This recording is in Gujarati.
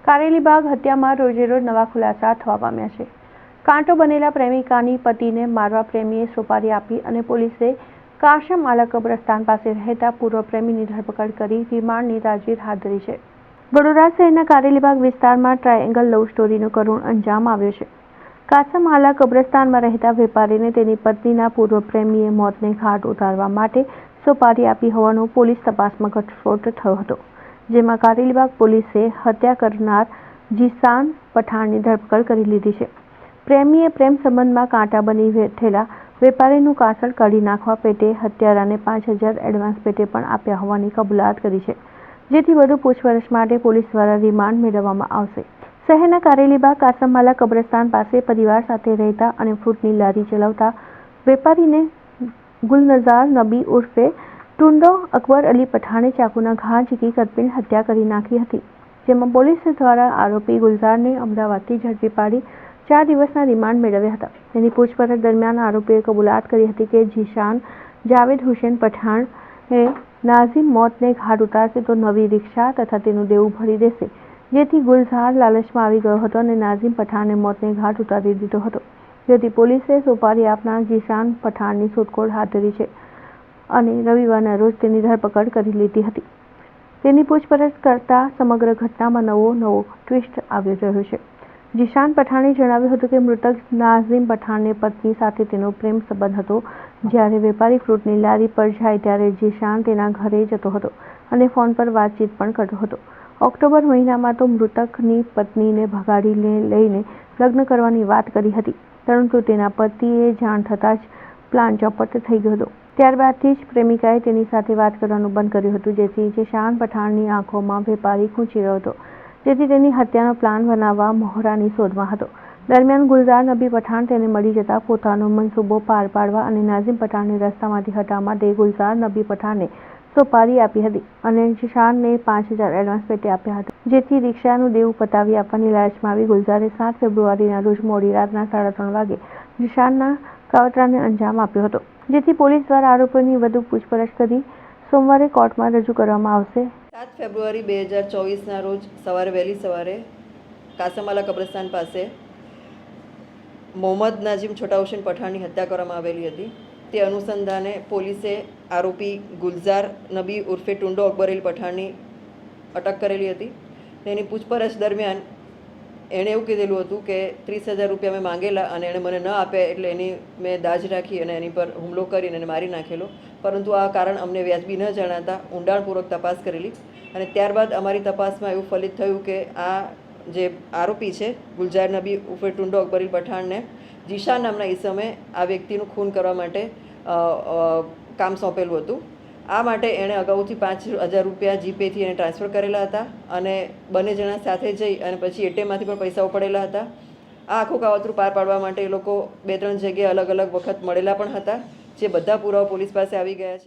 કારેલીબાગ હત્યામાં રોજેરોજ નવા ખુલાસા થવા પામ્યા છે। કાંટો બનેલા પ્રેમિકાની પતિને મારવા પ્રેમીએ સોપારી આપી અને પોલીસે કાશમ આલા કબ્રસ્તાન પાસે રહેતા પૂર્વ પ્રેમીની ધરપકડ કરી રિમાન્ડની તાજવીજ હાથ ધરી છે। વડોદરા શહેરના કારેલીબાગ વિસ્તારમાં ટ્રાયેંગલ લવ સ્ટોરીનો કરુણ અંજામ આવ્યો છે। કાશમ આલા કબ્રસ્તાનમાં રહેતા વેપારીને તેની પત્નીના પૂર્વ પ્રેમીએ મોતને ઘાટ ઉતારવા માટે સોપારી આપી હોવાનો પોલીસ તપાસમાં ઘટસ્ફોટ થયો હતો, જેમાં કારેલીબાગ પોલીસે હત્યા કરનાર જીશાન પઠાણની ધરપકડ કરી લીધી છે। પ્રેમીએ પ્રેમ સંબંધમાં કાંટા બની બેઠેલા વેપારીનું કાસળ કાઢી નાખવા પેટે હત્યારાને 5,000 એડવાન્સ પેટે પણ આપ્યા હોવાની કબૂલાત કરી છે, જેથી વધુ પૂછપરછ માટે પોલીસ દ્વારા રિમાન્ડ મેળવવામાં આવશે। શહેરના કારેલીબાગ કાસમવાલા કબ્રસ્તાન પાસે પરિવાર સાથે રહેતા અને ફ્રૂટની લારી ચલાવતા વેપારીને ગુલનઝાર નબી ઉર્ફે ટુંડો અકબર અલી પઠાણે ચાકુના ઘા ઝીકી કરપીણ હત્યા કરી નાખી હતી, જેમાં પોલીસ દ્વારા આરોપી ગુલઝારને અમદાવાદથી ઝડપી પાડી 4 દિવસના રિમાન્ડ મેળવ્યા હતા। તેની પૂછપરછ દરમિયાન આરોપીએ કબૂલાત કરી હતી કે જીશાન જાવેદ હુસેન પઠાણે નાઝીમ મોતને ઘાટ ઉતારશે તો નવી રિક્ષા તથા તેનું દેવું ભરી દેશે, જેથી ગુલઝાર લાલચમાં આવી ગયો હતો અને નાઝીમ પઠાણને મોતને ઘાટ ઉતારી દીધો હતો, જેથી પોલીસે સોપારી આપનાર જીશાન પઠાણની શોધખોળ હાથ ધરી છે અને રવિવારના રોજ તેની ધરપકડ કરી લીધી હતી। તેની પૂછપરછ કરતા સમગ્ર ઘટનામાં નવો ટ્વિસ્ટ આવી રહ્યો છે। જીશાન પઠાણે જણાવ્યું હતું કે મૃતક નાઝીમ પઠાણને પત્ની સાથે તેનો પ્રેમ સંબંધ હતો। જ્યારે વેપારી ફ્રૂટની લારી પર જાય ત્યારે જીશાન તેના ઘરે જતો હતો અને ફોન પર વાતચીત પણ કરતો હતો। ઓક્ટોબર મહિનામાં તો મૃતકની પત્નીને ભગાડી લઈને લગ્ન કરવાની વાત કરી હતી, પરંતુ તેના પતિએ જાણ થતાં જ પ્લાન ચોપટ થઈ ગયો હતો। ત્યારબાદથી જ પ્રેમિકાએ તેની સાથે વાત કરવાનું બંધ કર્યું હતું, જેથી જીશાન પઠાણની આંખોમાં વેપારી ખૂંચી રહ્યો હતો, જેથી તેની હત્યાનો પ્લાન બનાવવા મહોરાની શોધમાં હતો। દરમિયાન ગુલઝાર નબી પઠાણ તેને મળી જતા પોતાનો મનસૂબો પાર પાડવા અને નાઝીમ પઠાણને રસ્તામાંથી હટાવવા માટે ગુલઝાર નબી પઠાણને સોપારી આપી હતી અને જીશાનને 5,000 એડવાન્સ પેટે આપ્યા હતા, જેથી રિક્ષાનું દેવું પતાવી આપવાની લાલચમાં આવી ગુલઝારે 7 ફેબ્રુઆરીના રોજ મોડી રાતના 3:30 વાગે જીશાનના કાવતરાને અંજામ આપ્યો હતો, જેથી પોલીસ દ્વારા આરોપીની વધુ પૂછપરછ કરી સોમવારે કોર્ટમાં રજૂ કરવામાં આવશે। 7 ફેબ્રુઆરી 2024ના રોજ વહેલી સવારે કાસમવાલા કબ્રસ્તાન પાસે મોહમ્મદ નાઝીમ છોટા હુસેન પઠાણની હત્યા કરવામાં આવેલી હતી। તે અનુસંધાને પોલીસે આરોપી ગુલઝાર નબી ઉર્ફે ટુંડો અકબર અલી પઠાણની અટક કરેલી હતી। તેની પૂછપરછ દરમિયાન એણે એવું કીધેલું હતું કે 30,000 રૂપિયા મેં માંગેલા અને એણે મને ન આપ્યા, એટલે એની મેં દાજ રાખી અને એની પર હુમલો કરીને એને મારી નાખેલો, પરંતુ આ કારણ અમને વ્યાજબી ન જણાતા ઊંડાણપૂર્વક તપાસ કરેલી અને ત્યારબાદ અમારી તપાસમાં એવું ફલિત થયું કે આ જે આરોપી છે ગુલઝાર નબી ઉર્ફે ટુંડો અકબર અલી પઠાણને જીશાન નામના ઈસમે આ વ્યક્તિનું ખૂન કરવા માટે કામ સોંપેલું હતું। આ માટે એણે અગાઉથી 5,000 રૂપિયા જીપેથી એને ટ્રાન્સફર કરેલા હતા અને બંને જણા સાથે જઈ અને પછી એટીએમમાંથી પણ પૈસા ઉપાડેલા હતા। આ આખું કાવતરું પાર પાડવા માટે એ લોકો 2-3 જગ્યાએ અલગ અલગ વખત મળેલા પણ હતા, જે બધા પુરાવા પોલીસ પાસે આવી ગયા છે।